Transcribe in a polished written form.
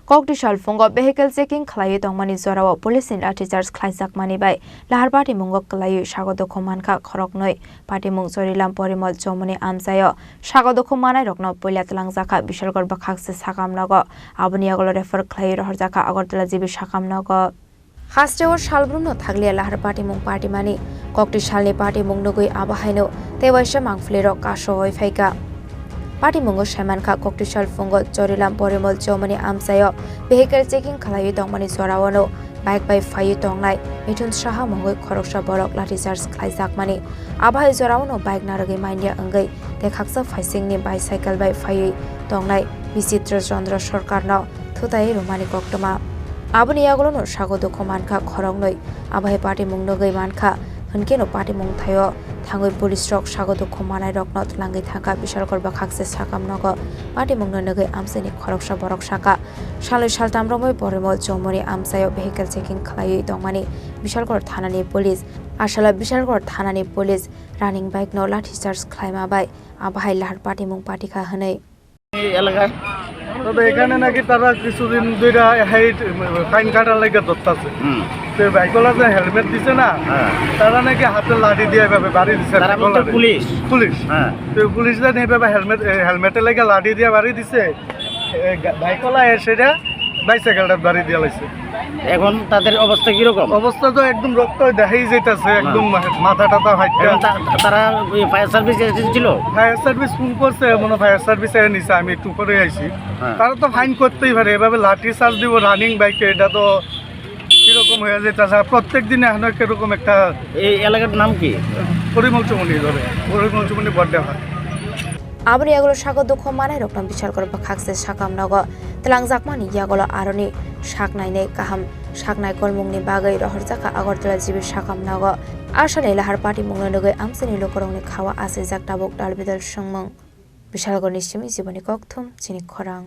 Kokdishal fungo vehicle checking Khlaiwi tongmani zorawo police in lathicharge khlaijak mani bai Lahar Patimungo Khlaiwi Sago Dukhomankha Khoorknwi Patimung Sorilam Parimal Chowmuhani Amchaio Sago Dukhomanai rokno poila tlangjaka bishalgor bakhakse sakamnago aboni agolo refer Khlaiwi rohorjaka agartala jibi sakamnago Hasteo shalbrumno thaglia Lahar Patimung Patimani Kokdishalni Patimung nugui aba Haino tewaisa mangflero kasho hoi phaika Patimungo Shamanka Kokdishal fungo Chorilam Parimal Chowmuhani Amchaio vehicle checking Khlaiwi tongmani zorawano bike by Fayu tongnai Mithun Saha mongoi khoroksa borok lathicharge khlaijak mani abhai zorawano bike naragi maindia angai dekhaksa faisingni bicycle by Fayu tongnai Bichitra Chandra Sarkarno thutai romani koktoma aboni agolono Sago Dukhomankha Khoorknwi abhai Patimung nugui mankha honkeno Patimung thayo thangoi police rok Sago Dukhomanai rokno tlangai thaka bishalgor bakhakse sakamnago Patimung nugui amchaini khoroksa borok saka saloi saltam romoi Parimal Chowmuhani Amchaio vehicle checking Khlaiwi tongmani bishalgor thanani police asala bishalgor thanani police running bike no lathicharge khlaima bai abhai Lahar Patimung patikha hwnei এলাকায় তবে এখানে নাকি তারা কিছুদিন ধরে fine কাটার লাগে ধরতেছে তো বাইকওয়ালা যে হেলমেট দিছে না তারা নাকি হাতে লাঠি দিয়ে এভাবে বাড়ি দিছে পুলিশ পুলিশ তো পুলিশরা এইভাবে হেলমেটের লাগে লাঠি দিয়ে বাড়ি দিছে বাইকওয়ালা এসে বাইসাইকেলটা বাড়ি দিয়ে লাইছে এখন তাদের অবস্থা কিরকম অবস্থা তো একদম রক্ত দেখাই যাইতেছে একদম মাথা টাথা তারা ফায়ার সার্ভিস এসেছিল ফায়ার সার্ভিস ফোন করছে মনে ফায়ার সার্ভিস এর নিচে আমি একটু করে আইছি তারা তো ফাইন করতেই পারে এভাবে লাঠি চার্জ দিব রানিং বাইকে এটা তো কিরকম হয়ে যেতেছে প্রত্যেক দিনে এখন কিরকম একটা এই এলাকার নাম কি পরিমল চৌমুহনি ধরে পরিমল চৌমুহনি বড্ডা হয় aboni agolo Sago Dukhomanai rokno bishalgor bakhakse sakamnago tlangjakmani yagolo aroni saknaine kaham saknai kolmungni bagai rohorjaka agartala jibi sakamnago asale Lahar Patimung nugui amchaini lokorongni khawa asijak tabok dalbidal sungmung bishalgor nishimi jiboni kokthum Chini Khorang